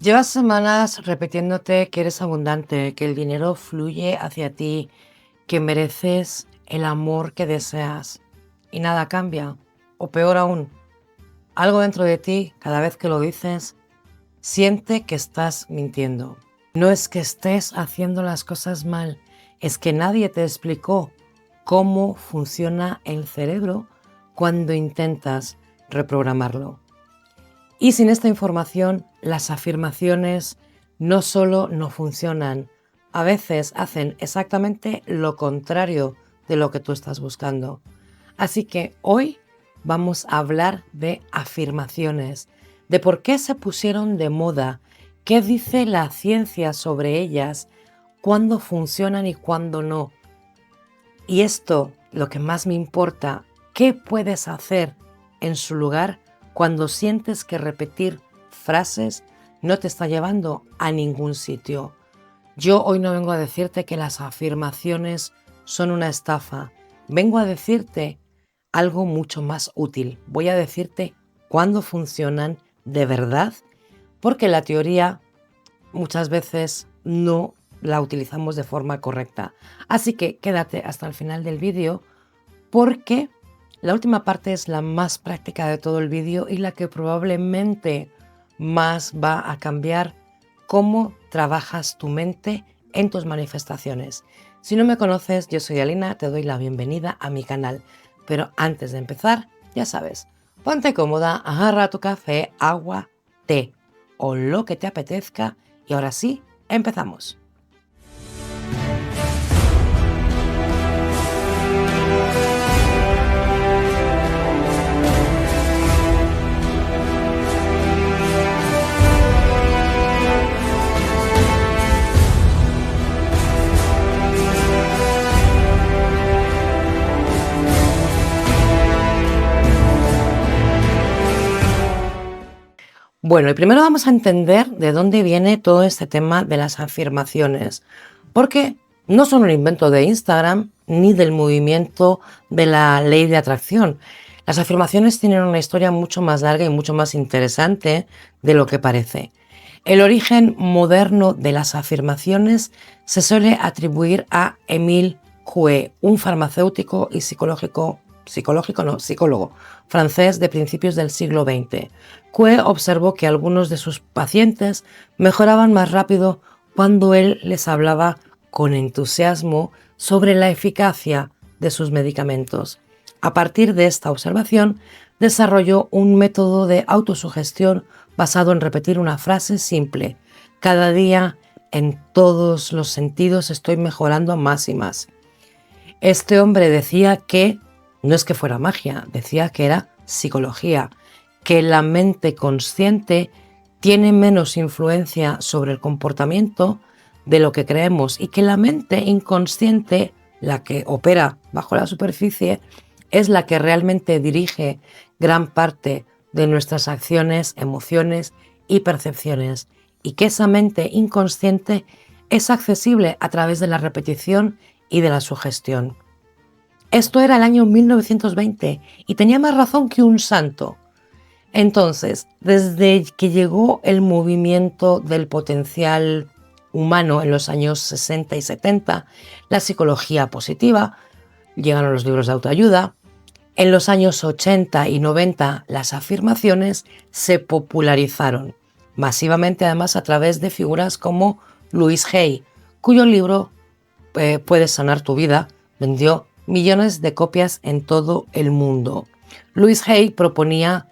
Llevas semanas repitiéndote que eres abundante, que el dinero fluye hacia ti, que mereces el amor que deseas y nada cambia. O peor aún, algo dentro de ti, cada vez que lo dices, siente que estás mintiendo. No es que estés haciendo las cosas mal, es que nadie te explicó cómo funciona el cerebro cuando intentas reprogramarlo. Y sin esta información, las afirmaciones no solo no funcionan, a veces hacen exactamente lo contrario de lo que tú estás buscando. Así que hoy vamos a hablar de afirmaciones, de por qué se pusieron de moda, qué dice la ciencia sobre ellas, cuándo funcionan y cuándo no. Y esto, lo que más me importa, ¿qué puedes hacer en su lugar cuando sientes que repetir frases no te está llevando a ningún sitio? Yo hoy no vengo a decirte que las afirmaciones son una estafa. Vengo a decirte algo mucho más útil. Voy a decirte cuándo funcionan de verdad, porque la teoría muchas veces no la utilizamos de forma correcta. Así que quédate hasta el final del vídeo porque la última parte es la más práctica de todo el vídeo y la que probablemente más va a cambiar cómo trabajas tu mente en tus manifestaciones. Si no me conoces, yo soy Alina, te doy la bienvenida a mi canal. Pero antes de empezar, ya sabes, ponte cómoda, agarra tu café, agua, té o lo que te apetezca y ahora sí, empezamos. Bueno, y primero vamos a entender de dónde viene todo este tema de las afirmaciones, porque no son un invento de Instagram ni del movimiento de la ley de atracción. Las afirmaciones tienen una historia mucho más larga y mucho más interesante de lo que parece. El origen moderno de las afirmaciones se suele atribuir a Émile Coué, un farmacéutico y psicólogo francés de principios del siglo XX. Coué observó que algunos de sus pacientes mejoraban más rápido cuando él les hablaba con entusiasmo sobre la eficacia de sus medicamentos. A partir de esta observación, desarrolló un método de autosugestión basado en repetir una frase simple: cada día, en todos los sentidos, estoy mejorando más y más. Este hombre decía que no es que fuera magia, decía que era psicología, que la mente consciente tiene menos influencia sobre el comportamiento de lo que creemos y que la mente inconsciente, la que opera bajo la superficie, es la que realmente dirige gran parte de nuestras acciones, emociones y percepciones, y que esa mente inconsciente es accesible a través de la repetición y de la sugestión. Esto era el año 1920 y tenía más razón que un santo. Entonces, desde que llegó el movimiento del potencial humano en los años 60 y 70, la psicología positiva, llegaron los libros de autoayuda. En los años 80 y 90 las afirmaciones se popularizaron masivamente, además a través de figuras como Louise Hay, cuyo libro Puedes sanar tu vida vendió millones de copias en todo el mundo. Louise Hay proponía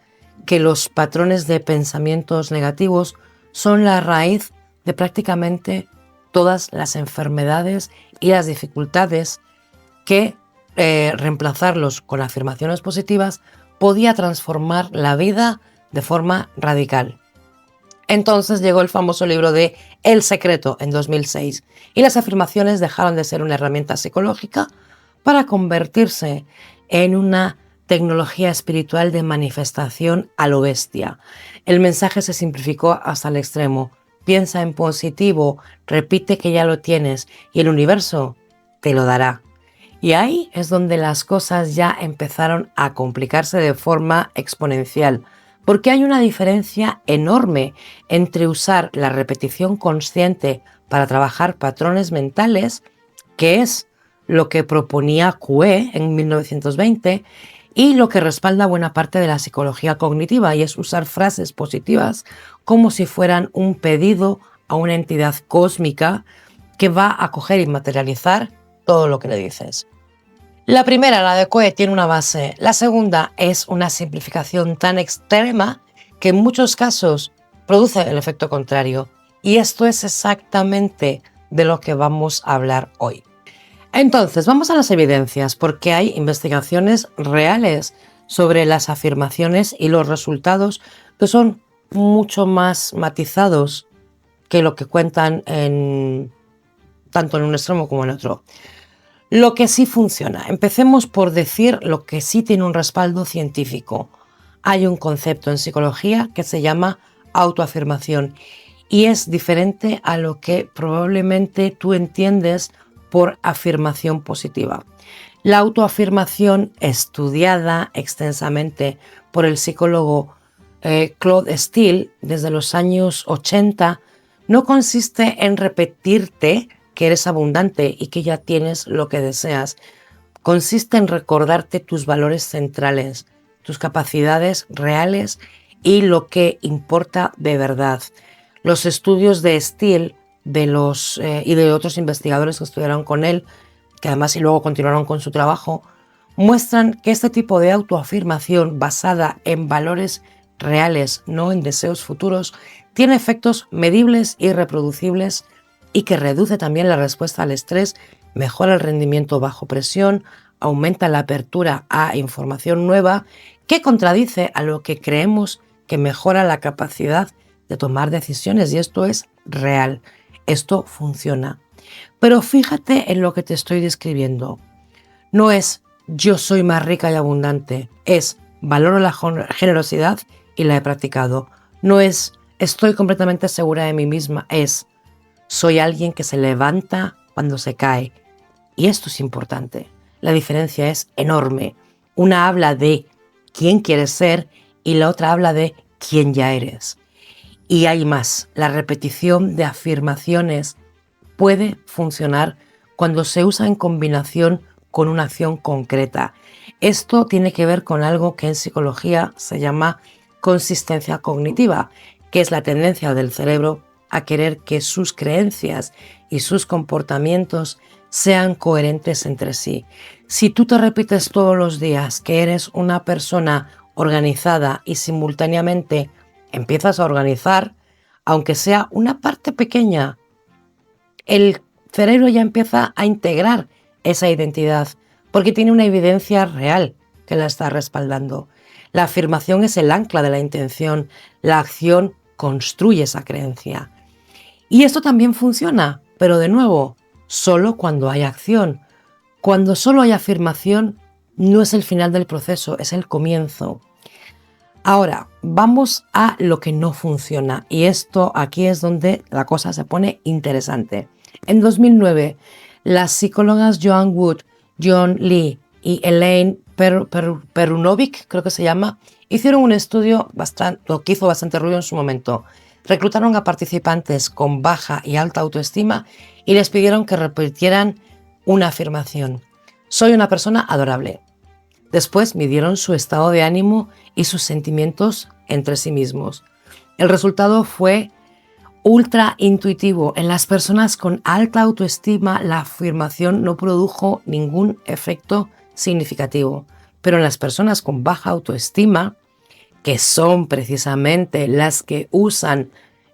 que los patrones de pensamientos negativos son la raíz de prácticamente todas las enfermedades y las dificultades, que reemplazarlos con afirmaciones positivas podía transformar la vida de forma radical. Entonces llegó el famoso libro de El Secreto en 2006 y las afirmaciones dejaron de ser una herramienta psicológica para convertirse en una tecnología espiritual de manifestación a lo bestia. El mensaje se simplificó hasta el extremo: piensa en positivo, repite que ya lo tienes y el universo te lo dará. Y ahí es donde las cosas ya empezaron a complicarse de forma exponencial, Porque hay una diferencia enorme entre usar la repetición consciente para trabajar patrones mentales, que es lo que proponía Coué en 1920, y lo que respalda buena parte de la psicología cognitiva, y es usar frases positivas como si fueran un pedido a una entidad cósmica que va a coger y materializar todo lo que le dices. La primera, la de Coué, tiene una base. La segunda es una simplificación tan extrema que en muchos casos produce el efecto contrario. Y esto es exactamente de lo que vamos a hablar hoy. Entonces, vamos a las evidencias, porque hay investigaciones reales sobre las afirmaciones y los resultados que son mucho más matizados que lo que cuentan tanto en un extremo como en otro. Lo que sí funciona. Empecemos por decir lo que sí tiene un respaldo científico. Hay un concepto en psicología que se llama autoafirmación y es diferente a lo que probablemente tú entiendes por afirmación positiva. La autoafirmación, estudiada extensamente por el psicólogo Claude Steele desde los años 80, no consiste en repetirte que eres abundante y que ya tienes lo que deseas. Consiste en recordarte tus valores centrales, tus capacidades reales y lo que importa de verdad. Los estudios de Steele y de otros investigadores que estudiaron con él, que además y luego continuaron con su trabajo, muestran que este tipo de autoafirmación basada en valores reales, no en deseos futuros, tiene efectos medibles y reproducibles y que reduce también la respuesta al estrés, mejora el rendimiento bajo presión, aumenta la apertura a información nueva, que contradice a lo que creemos que mejora la capacidad de tomar decisiones, y esto es real, esto funciona. Pero fíjate en lo que te estoy describiendo. No es yo soy más rica y abundante, es valoro la generosidad y la he practicado. No es estoy completamente segura de mí misma, es soy alguien que se levanta cuando se cae. Y esto es importante. La diferencia es enorme. Una habla de quién quieres ser y la otra habla de quién ya eres. Y hay más. La repetición de afirmaciones puede funcionar cuando se usa en combinación con una acción concreta. Esto tiene que ver con algo que en psicología se llama consistencia cognitiva, que es la tendencia del cerebro a querer que sus creencias y sus comportamientos sean coherentes entre sí. Si tú te repites todos los días que eres una persona organizada y simultáneamente empiezas a organizar, aunque sea una parte pequeña, el cerebro ya empieza a integrar esa identidad porque tiene una evidencia real que la está respaldando. La afirmación es el ancla de la intención, la acción construye esa creencia. Y esto también funciona, pero de nuevo, solo cuando hay acción. Cuando solo hay afirmación, no es el final del proceso, es el comienzo. Ahora, vamos a lo que no funciona, y esto aquí es donde la cosa se pone interesante. En 2009, las psicólogas Joan Wood, John Lee y Elaine Perunovic, creo que se llama, hicieron un estudio que hizo bastante ruido en su momento. Reclutaron a participantes con baja y alta autoestima y les pidieron que repitieran una afirmación. Soy una persona adorable. Después midieron su estado de ánimo y sus sentimientos entre sí mismos. El resultado fue ultra intuitivo. En las personas con alta autoestima la afirmación no produjo ningún efecto significativo, pero en las personas con baja autoestima, que son precisamente las que usan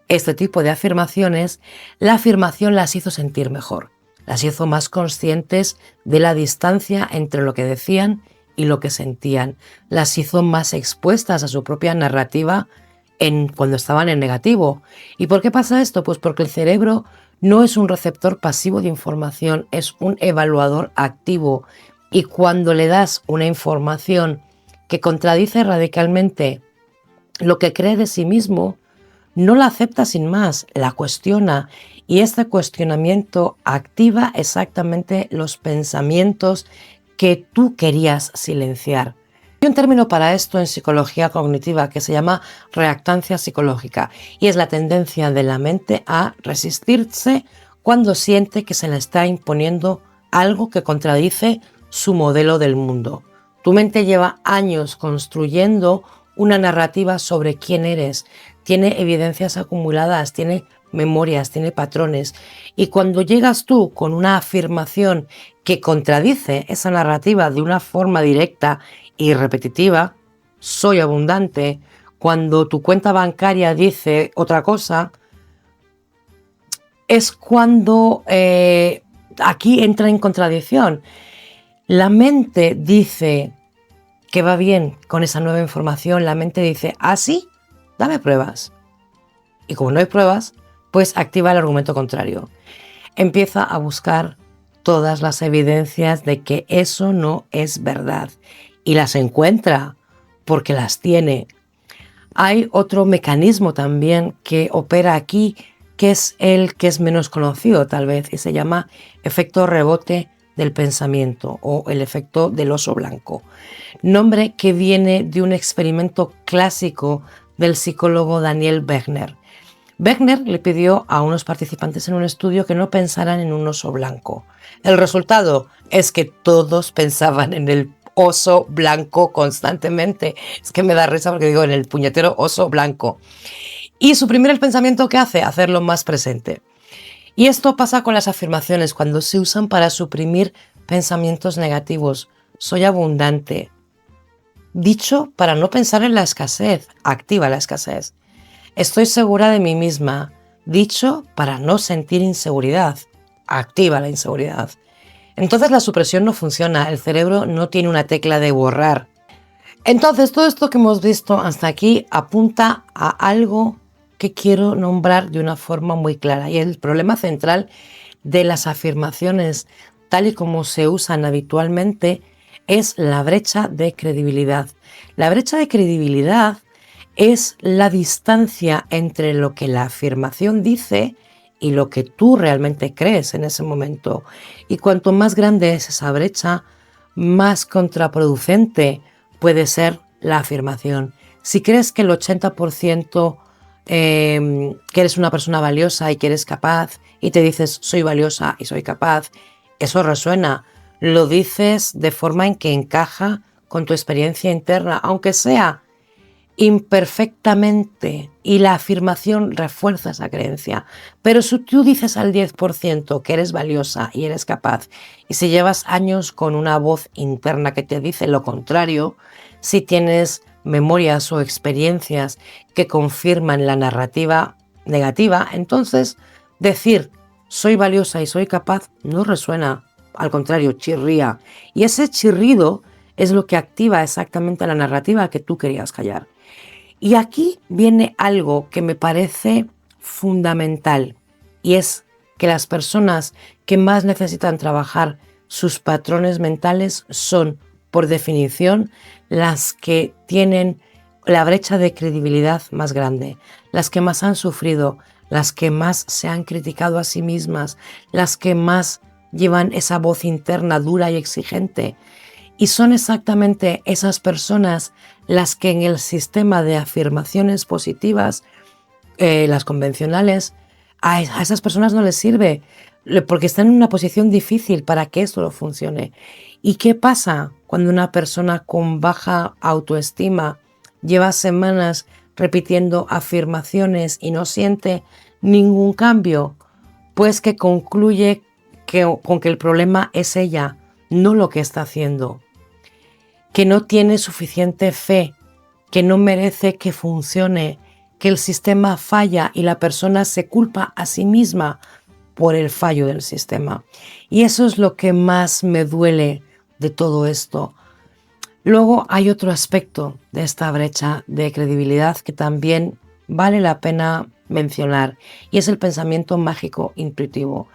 este tipo de afirmaciones, la afirmación las hizo sentir mejor, las hizo más conscientes de la distancia entre lo que decían y lo que sentían, las hizo más expuestas a su propia narrativa cuando estaban en negativo. ¿Y por qué pasa esto? Pues porque el cerebro no es un receptor pasivo de información, es un evaluador activo, y cuando le das una información que contradice radicalmente lo que cree de sí mismo, no la acepta sin más, la cuestiona, y este cuestionamiento activa exactamente los pensamientos que tú querías silenciar. Hay un término para esto en psicología cognitiva que se llama reactancia psicológica y es la tendencia de la mente a resistirse cuando siente que se le está imponiendo algo que contradice su modelo del mundo. Tu mente lleva años construyendo una narrativa sobre quién eres, tiene evidencias acumuladas, tiene memorias, tiene patrones, y cuando llegas tú con una afirmación que contradice esa narrativa de una forma directa y repetitiva, soy abundante, cuando tu cuenta bancaria dice otra cosa, es cuando aquí entra en contradicción. La mente dice que va bien con esa nueva información, la mente dice, ah, sí, dame pruebas. Y como no hay pruebas, pues activa el argumento contrario. Empieza a buscar todas las evidencias de que eso no es verdad. Y las encuentra porque las tiene. Hay otro mecanismo también que opera aquí, que es el que es menos conocido tal vez, y se llama efecto rebote del pensamiento o el efecto del oso blanco. Nombre que viene de un experimento clásico del psicólogo Daniel Wegner. Wegner le pidió a unos participantes en un estudio que no pensaran en un oso blanco. El resultado es que todos pensaban en el oso blanco constantemente. Es que me da risa porque digo en el puñetero oso blanco. Y suprimir el pensamiento que hace, hacerlo más presente. Y esto pasa con las afirmaciones cuando se usan para suprimir pensamientos negativos. Soy abundante. Dicho para no pensar en la escasez, activa la escasez. Estoy segura de mí misma. Dicho para no sentir inseguridad, activa la inseguridad. Entonces la supresión no funciona, el cerebro no tiene una tecla de borrar. Entonces todo esto que hemos visto hasta aquí apunta a algo que quiero nombrar de una forma muy clara. Y el problema central de las afirmaciones, tal y como se usan habitualmente, es la brecha de credibilidad. La brecha de credibilidad es la distancia entre lo que la afirmación dice y lo que tú realmente crees en ese momento. Y cuanto más grande es esa brecha, más contraproducente puede ser la afirmación. Si crees que el 80% que eres una persona valiosa y que eres capaz y te dices soy valiosa y soy capaz, eso resuena. Lo dices de forma en que encaja con tu experiencia interna, aunque sea imperfectamente, y la afirmación refuerza esa creencia. Pero si tú dices al 10% que eres valiosa y eres capaz, y si llevas años con una voz interna que te dice lo contrario, si tienes memorias o experiencias que confirman la narrativa negativa, entonces decir soy valiosa y soy capaz no resuena, al contrario, chirría. Y ese chirrido es lo que activa exactamente la narrativa que tú querías callar. Y aquí viene algo que me parece fundamental, y es que las personas que más necesitan trabajar sus patrones mentales son, por definición, las que tienen la brecha de credibilidad más grande, las que más han sufrido, las que más se han criticado a sí mismas, las que más llevan esa voz interna dura y exigente. Y son exactamente esas personas las que en el sistema de afirmaciones positivas, las convencionales, a esas personas no les sirve, porque están en una posición difícil para que esto no funcione. ¿Y qué pasa cuando una persona con baja autoestima lleva semanas repitiendo afirmaciones y no siente ningún cambio? Pues que concluye con que el problema es ella, no lo que está haciendo. Que no tiene suficiente fe, que no merece que funcione, que el sistema falla y la persona se culpa a sí misma por el fallo del sistema. Y eso es lo que más me duele de todo esto. Luego hay otro aspecto de esta brecha de credibilidad que también vale la pena mencionar, y es el pensamiento mágico intuitivo.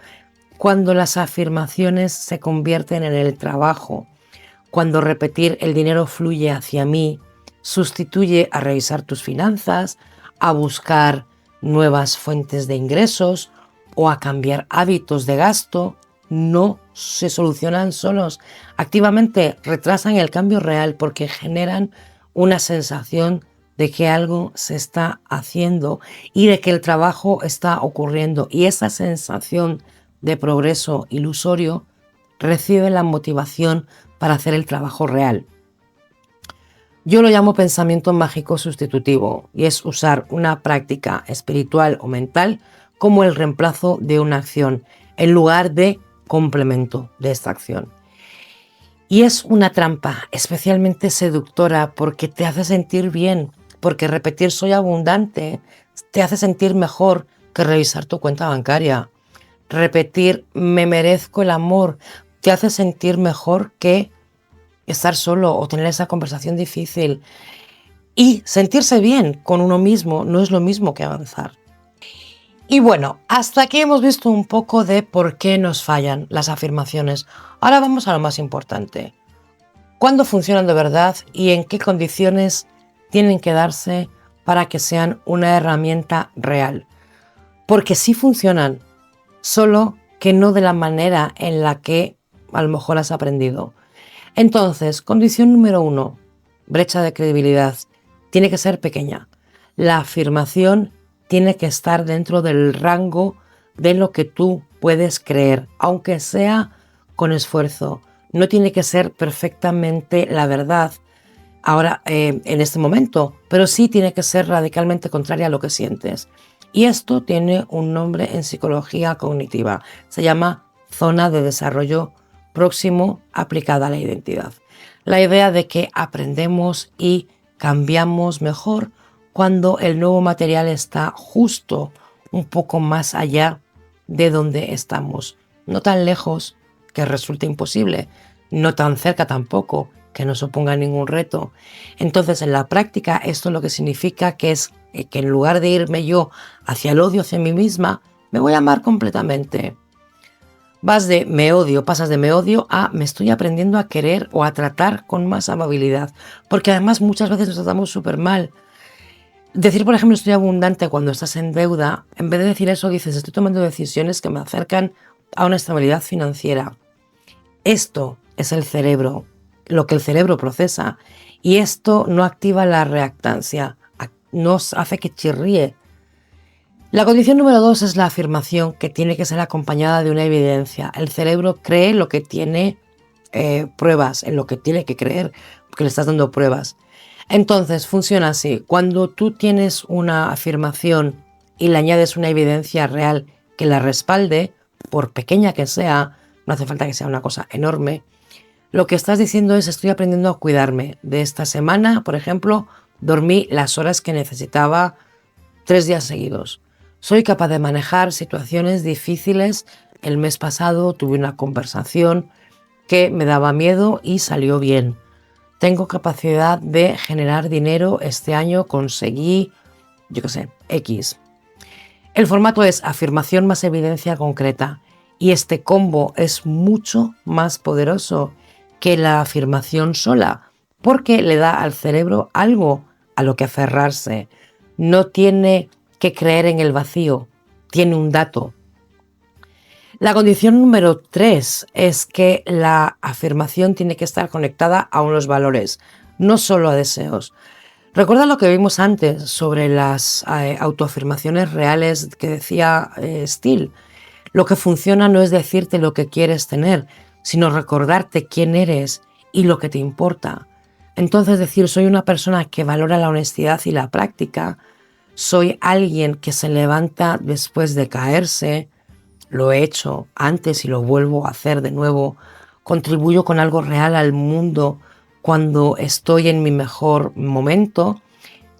Cuando las afirmaciones se convierten en el trabajo, cuando repetir el dinero fluye hacia mí sustituye a revisar tus finanzas, a buscar nuevas fuentes de ingresos o a cambiar hábitos de gasto, no se solucionan solos. Activamente retrasan el cambio real porque generan una sensación de que algo se está haciendo y de que el trabajo está ocurriendo. Y esa sensación de progreso ilusorio recibe la motivación para hacer el trabajo real. Yo lo llamo pensamiento mágico sustitutivo y es usar una práctica espiritual o mental como el reemplazo de una acción en lugar de complemento de esta acción. Y es una trampa especialmente seductora porque te hace sentir bien, porque repetir soy abundante te hace sentir mejor que revisar tu cuenta bancaria. Repetir me merezco el amor te hace sentir mejor que estar solo o tener esa conversación difícil. Y sentirse bien con uno mismo no es lo mismo que avanzar. Y bueno, hasta aquí hemos visto un poco de por qué nos fallan las afirmaciones. Ahora vamos a lo más importante. ¿Cuándo funcionan de verdad y en qué condiciones tienen que darse para que sean una herramienta real? Porque sí funcionan, solo que no de la manera en la que a lo mejor has aprendido. Entonces, condición número 1, brecha de credibilidad, tiene que ser pequeña. La afirmación tiene que estar dentro del rango de lo que tú puedes creer, aunque sea con esfuerzo. No tiene que ser perfectamente la verdad ahora, en este momento, pero sí tiene que ser radicalmente contraria a lo que sientes. Y esto tiene un nombre en psicología cognitiva. Se llama zona de desarrollo próximo aplicada a la identidad. La idea de que aprendemos y cambiamos mejor cuando el nuevo material está justo un poco más allá de donde estamos. No tan lejos que resulte imposible, no tan cerca tampoco que no suponga ningún reto. Entonces, en la práctica, esto lo que significa que es que en lugar de irme yo hacia el odio hacia mí misma, me voy a amar completamente. Pasas de me odio a me estoy aprendiendo a querer o a tratar con más amabilidad. Porque además muchas veces nos tratamos súper mal. Decir, por ejemplo, estoy abundante cuando estás en deuda, en vez de decir eso, dices, estoy tomando decisiones que me acercan a una estabilidad financiera. Esto es el cerebro, lo que el cerebro procesa. Y esto no activa la reactancia, nos hace que chirríe. La condición número 2 es la afirmación, que tiene que ser acompañada de una evidencia. El cerebro cree lo que tiene pruebas, en lo que tiene que creer, porque le estás dando pruebas. Entonces funciona así: cuando tú tienes una afirmación y le añades una evidencia real que la respalde, por pequeña que sea, no hace falta que sea una cosa enorme, lo que estás diciendo es: estoy aprendiendo a cuidarme. De esta semana, por ejemplo, dormí las horas que necesitaba 3 días seguidos. Soy capaz de manejar situaciones difíciles. El mes pasado tuve una conversación que me daba miedo y salió bien. Tengo capacidad de generar dinero. Este año conseguí, X. El formato es afirmación más evidencia concreta. Y este combo es mucho más poderoso que la afirmación sola, porque le da al cerebro algo a lo que aferrarse. No tiene que creer en el vacío, tiene un dato. La condición número 3 es que la afirmación tiene que estar conectada a unos valores, no solo a deseos. Recuerda lo que vimos antes sobre las autoafirmaciones reales que decía Steele. Lo que funciona no es decirte lo que quieres tener, sino recordarte quién eres y lo que te importa. Entonces decir, soy una persona que valora la honestidad y la práctica, soy alguien que se levanta después de caerse, lo he hecho antes y lo vuelvo a hacer de nuevo, contribuyo con algo real al mundo cuando estoy en mi mejor momento.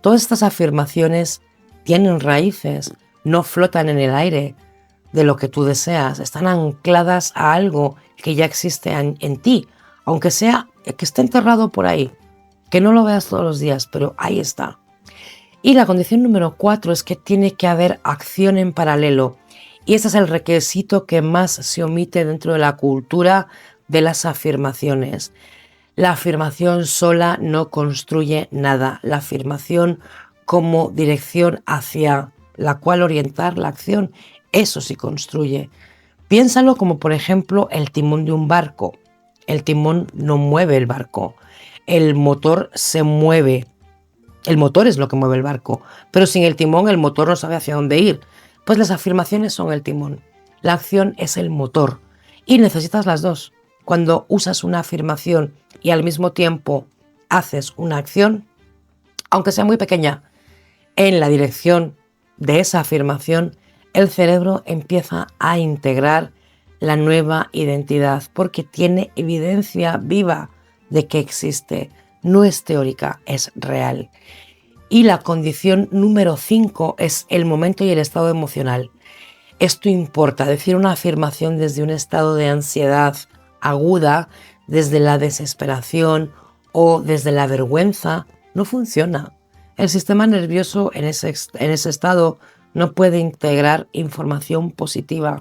Todas estas afirmaciones tienen raíces, no flotan en el aire de lo que tú deseas, están ancladas a algo que ya existe en ti, aunque sea que esté enterrado por ahí, que no lo veas todos los días, pero ahí está. Y la condición número 4 es que tiene que haber acción en paralelo. Y ese es el requisito que más se omite dentro de la cultura de las afirmaciones. La afirmación sola no construye nada. La afirmación como dirección hacia la cual orientar la acción, eso sí construye. Piénsalo como, por ejemplo, el timón de un barco. El timón no mueve el barco. El motor se mueve. El motor es lo que mueve el barco. Pero sin el timón, el motor no sabe hacia dónde ir. Pues las afirmaciones son el timón. La acción es el motor. Y necesitas las dos. Cuando usas una afirmación y al mismo tiempo haces una acción, aunque sea muy pequeña, en la dirección de esa afirmación, el cerebro empieza a integrar la nueva identidad porque tiene evidencia viva de que existe. No es teórica, es real. Y la condición número 5 es el momento y el estado emocional. Esto importa, decir una afirmación desde un estado de ansiedad aguda, desde la desesperación o desde la vergüenza, no funciona. El sistema nervioso en ese estado no puede integrar información positiva.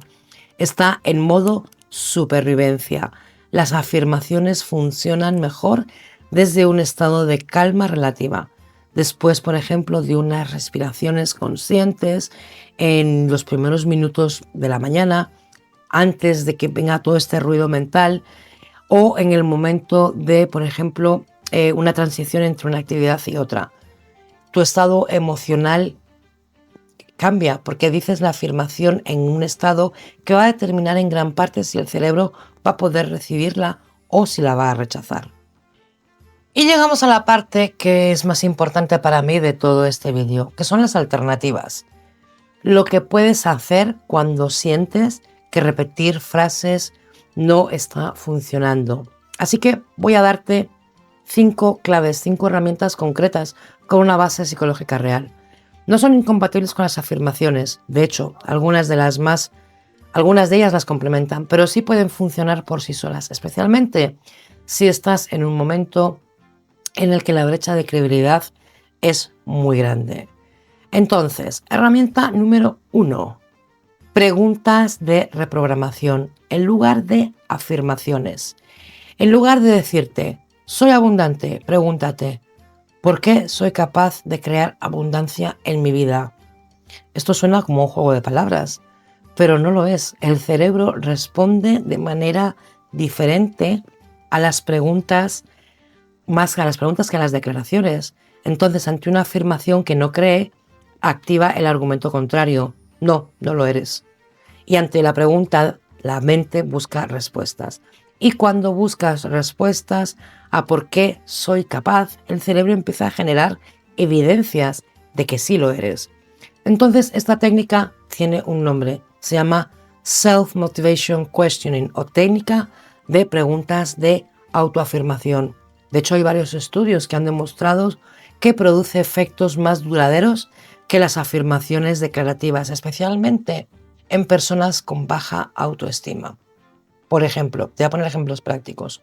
Está en modo supervivencia. Las afirmaciones funcionan mejor desde un estado de calma relativa. Después, por ejemplo, de unas respiraciones conscientes en los primeros minutos de la mañana, antes de que venga todo este ruido mental, o en el momento de, por ejemplo, una transición entre una actividad y otra. Tu estado emocional cambia porque dices la afirmación en un estado que va a determinar en gran parte si el cerebro va a poder recibirla o si la va a rechazar. Y llegamos a la parte que es más importante para mí de todo este vídeo, que son las alternativas. Lo que puedes hacer cuando sientes que repetir frases no está funcionando. Así que voy a darte 5 claves, 5 herramientas concretas con una base psicológica real. No son incompatibles con las afirmaciones. De hecho, algunas de ellas las complementan, pero sí pueden funcionar por sí solas, especialmente si estás en un momento en el que la brecha de credibilidad es muy grande. Entonces, herramienta número 1. Preguntas de reprogramación en lugar de afirmaciones. En lugar de decirte, soy abundante, pregúntate, ¿por qué soy capaz de crear abundancia en mi vida? Esto suena como un juego de palabras, pero no lo es. El cerebro responde de manera diferente a las preguntas, más que a las preguntas que a las declaraciones. Entonces, ante una afirmación que no cree, activa el argumento contrario. No, no lo eres. Y ante la pregunta, la mente busca respuestas. Y cuando buscas respuestas a por qué soy capaz, el cerebro empieza a generar evidencias de que sí lo eres. Entonces, esta técnica tiene un nombre. Se llama Self-Motivation Questioning o técnica de preguntas de autoafirmación. De hecho, hay varios estudios que han demostrado que produce efectos más duraderos que las afirmaciones declarativas, especialmente en personas con baja autoestima. Por ejemplo, te voy a poner ejemplos prácticos.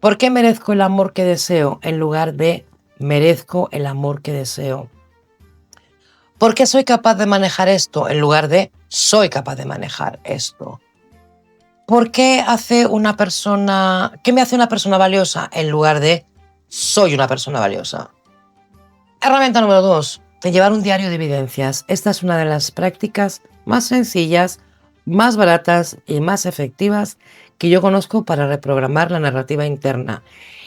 ¿Por qué merezco el amor que deseo en lugar de merezco el amor que deseo? ¿Por qué soy capaz de manejar esto en lugar de soy capaz de manejar esto? ¿Por qué qué me hace una persona valiosa en lugar de soy una persona valiosa? Herramienta número 2. De llevar un diario de evidencias. Esta es una de las prácticas más sencillas, más baratas y más efectivas que yo conozco para reprogramar la narrativa interna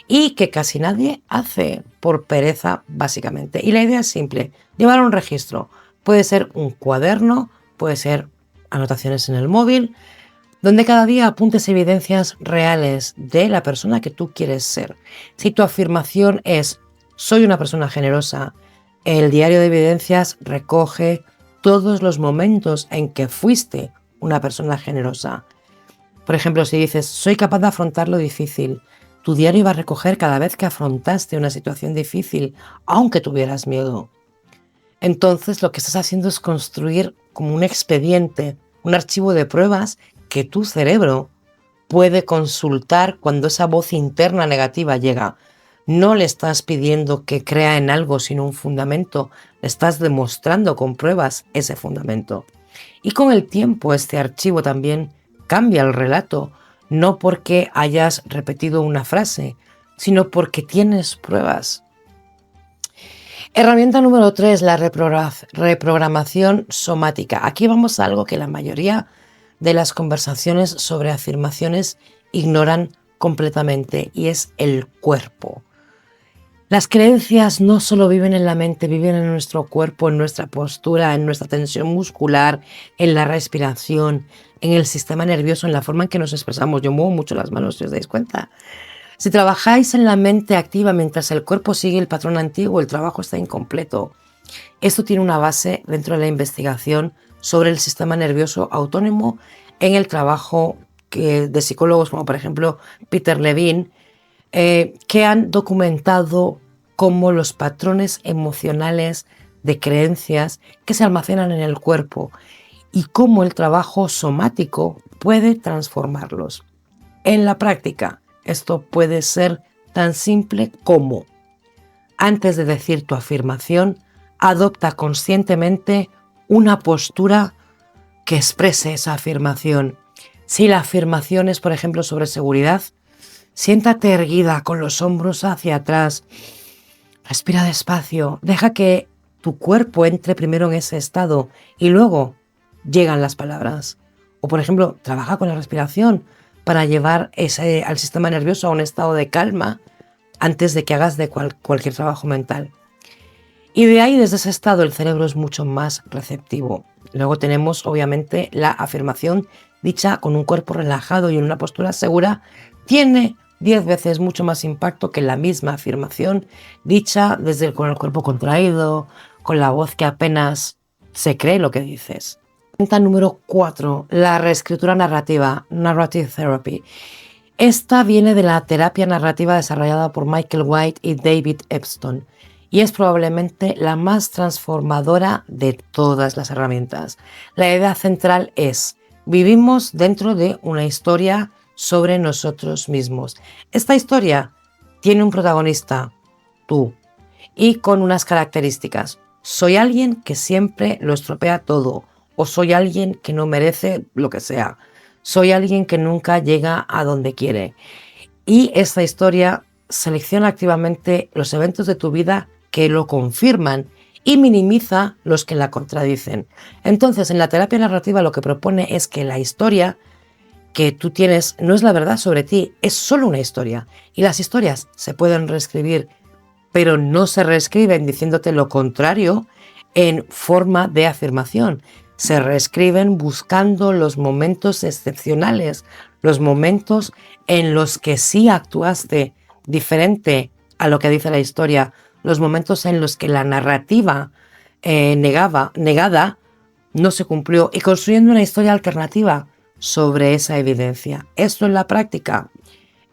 y que casi nadie hace por pereza, básicamente. Y la idea es simple, llevar un registro. Puede ser un cuaderno, puede ser anotaciones en el móvil, donde cada día apuntes evidencias reales de la persona que tú quieres ser. Si tu afirmación es soy una persona generosa, el diario de evidencias recoge todos los momentos en que fuiste una persona generosa. Por ejemplo, si dices soy capaz de afrontar lo difícil, tu diario va a recoger cada vez que afrontaste una situación difícil, aunque tuvieras miedo. Entonces lo que estás haciendo es construir como un expediente, un archivo de pruebas que tu cerebro puede consultar cuando esa voz interna negativa llega. No le estás pidiendo que crea en algo sino un fundamento, le estás demostrando con pruebas ese fundamento. Y con el tiempo este archivo también cambia el relato, no porque hayas repetido una frase, sino porque tienes pruebas. Herramienta número 3, la reprogramación somática. Aquí vamos a algo que la mayoría de las conversaciones sobre afirmaciones ignoran completamente, y es el cuerpo. Las creencias no solo viven en la mente, viven en nuestro cuerpo, en nuestra postura, en nuestra tensión muscular, en la respiración, en el sistema nervioso, en la forma en que nos expresamos. Yo muevo mucho las manos, si os dais cuenta. Si trabajáis en la mente activa mientras el cuerpo sigue el patrón antiguo, el trabajo está incompleto. Esto tiene una base dentro de la investigación sobre el sistema nervioso autónomo en el trabajo de psicólogos como por ejemplo Peter Levine, que han documentado cómo los patrones emocionales de creencias que se almacenan en el cuerpo y cómo el trabajo somático puede transformarlos. En la práctica, esto puede ser tan simple como, antes de decir tu afirmación, adopta conscientemente una postura que exprese esa afirmación. Si la afirmación es, por ejemplo, sobre seguridad, siéntate erguida con los hombros hacia atrás. Respira despacio, deja que tu cuerpo entre primero en ese estado y luego llegan las palabras. O, por ejemplo, trabaja con la respiración para llevar al sistema nervioso a un estado de calma antes de que hagas cualquier trabajo mental. Y de ahí, desde ese estado, el cerebro es mucho más receptivo. Luego tenemos, obviamente, la afirmación dicha con un cuerpo relajado y en una postura segura. Tiene 10 veces mucho más impacto que la misma afirmación dicha con el cuerpo contraído, con la voz que apenas se cree lo que dices. Número 4, la reescritura narrativa, Narrative Therapy. Esta viene de la terapia narrativa desarrollada por Michael White y David Epstein y es probablemente la más transformadora de todas las herramientas. La idea central es: vivimos dentro de una historia sobre nosotros mismos. Esta historia tiene un protagonista, tú, y con unas características. Soy alguien que siempre lo estropea todo, o soy alguien que no merece lo que sea. Soy alguien que nunca llega a donde quiere. Y esta historia selecciona activamente los eventos de tu vida que lo confirman y minimiza los que la contradicen. Entonces, en la terapia narrativa lo que propone es que la historia que tú tienes no es la verdad sobre ti, es solo una historia. Y las historias se pueden reescribir, pero no se reescriben diciéndote lo contrario en forma de afirmación. Se reescriben buscando los momentos excepcionales, los momentos en los que sí actuaste diferente a lo que dice la historia, los momentos en los que la narrativa negada no se cumplió, y construyendo una historia alternativa sobre esa evidencia. Esto en la práctica.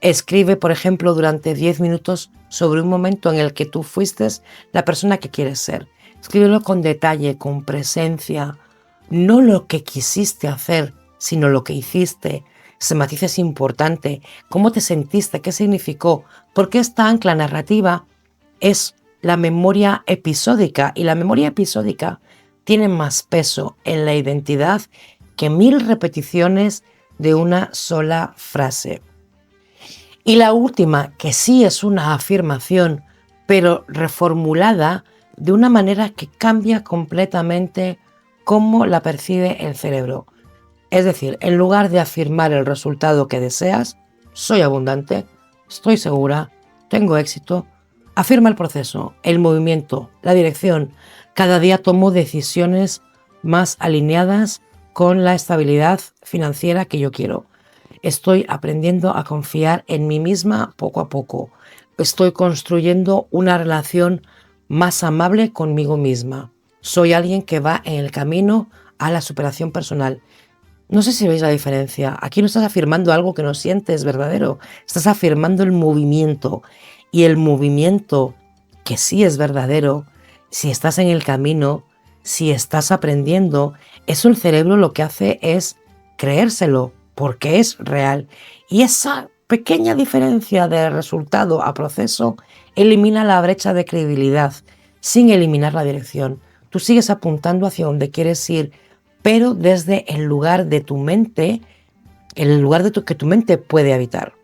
Escribe, por ejemplo, durante 10 minutos sobre un momento en el que tú fuiste la persona que quieres ser. Escríbelo con detalle, con presencia, no lo que quisiste hacer, sino lo que hiciste. Ese matiz es importante. ¿Cómo te sentiste? ¿Qué significó? Porque esta ancla narrativa es la memoria episódica, y la memoria episódica tiene más peso en la identidad que 1000 repeticiones de una sola frase. Y la última, que sí es una afirmación, pero reformulada de una manera que cambia completamente cómo la percibe el cerebro. Es decir, en lugar de afirmar el resultado que deseas, soy abundante, estoy segura, tengo éxito, afirma el proceso, el movimiento, la dirección. Cada día tomo decisiones más alineadas con la estabilidad financiera que yo quiero. Estoy aprendiendo a confiar en mí misma poco a poco. Estoy construyendo una relación más amable conmigo misma. Soy alguien que va en el camino a la superación personal. No sé si veis la diferencia. Aquí no estás afirmando algo que no sientes verdadero. Estás afirmando el movimiento. Y el movimiento que sí es verdadero, si estás en el camino, si estás aprendiendo, eso el cerebro lo que hace es creérselo, porque es real. Y esa pequeña diferencia de resultado a proceso elimina la brecha de credibilidad, sin eliminar la dirección. Tú sigues apuntando hacia donde quieres ir, pero desde el lugar de tu mente, el lugar que tu mente puede habitar.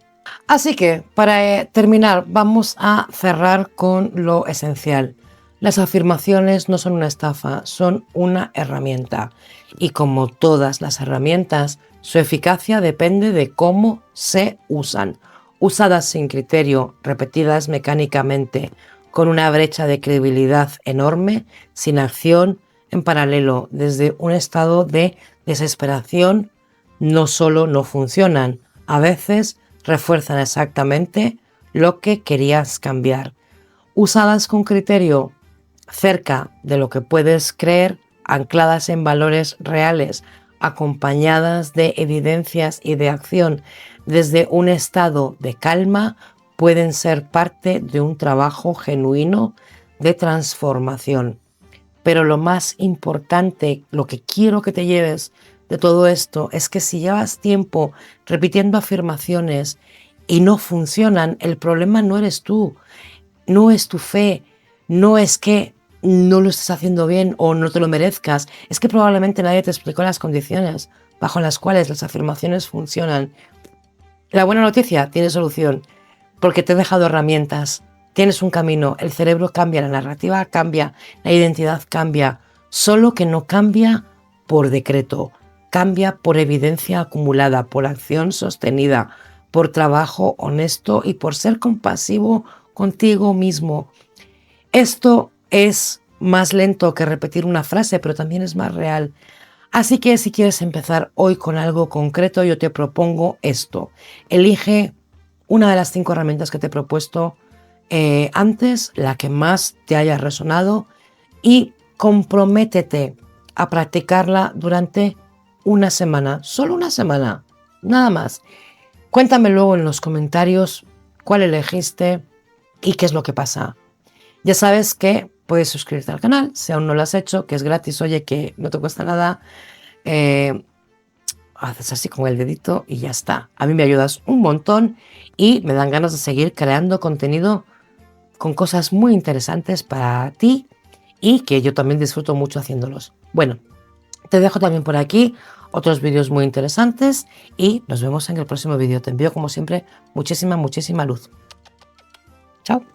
Así que, para terminar, vamos a cerrar con lo esencial. Las afirmaciones no son una estafa, son una herramienta. Y como todas las herramientas, Su eficacia depende de cómo se usan. Usadas sin criterio, repetidas mecánicamente, con una brecha de credibilidad enorme, sin acción en paralelo, desde un estado de desesperación, no solo no funcionan, a veces refuerzan exactamente lo que querías cambiar. Usadas con criterio, cerca de lo que puedes creer, ancladas en valores reales, acompañadas de evidencias y de acción desde un estado de calma, pueden ser parte de un trabajo genuino de transformación. Pero lo más importante, lo que quiero que te lleves de todo esto, es que si llevas tiempo repitiendo afirmaciones y no funcionan, el problema no eres tú, no es tu fe, no es que no lo estés haciendo bien o no te lo merezcas, es que probablemente nadie te explicó las condiciones bajo las cuales las afirmaciones funcionan. La buena noticia, tiene solución, porque te he dejado herramientas, tienes un camino, el cerebro cambia, la narrativa cambia, la identidad cambia, solo que no cambia por decreto, cambia por evidencia acumulada, por acción sostenida, por trabajo honesto y por ser compasivo contigo mismo. Esto es más lento que repetir una frase, pero también es más real. Así que si quieres empezar hoy con algo concreto, yo te propongo esto. Elige una de las 5 herramientas que te he propuesto antes, la que más te haya resonado, y comprométete a practicarla durante una semana, solo una semana, nada más. Cuéntame luego en los comentarios cuál elegiste y qué es lo que pasa. Ya sabes que puedes suscribirte al canal, si aún no lo has hecho, que es gratis, oye, que no te cuesta nada. Haces así con el dedito y ya está. A mí me ayudas un montón y me dan ganas de seguir creando contenido con cosas muy interesantes para ti y que yo también disfruto mucho haciéndolos. Bueno, te dejo también por aquí otros vídeos muy interesantes y nos vemos en el próximo vídeo. Te envío, como siempre, muchísima luz. Chao.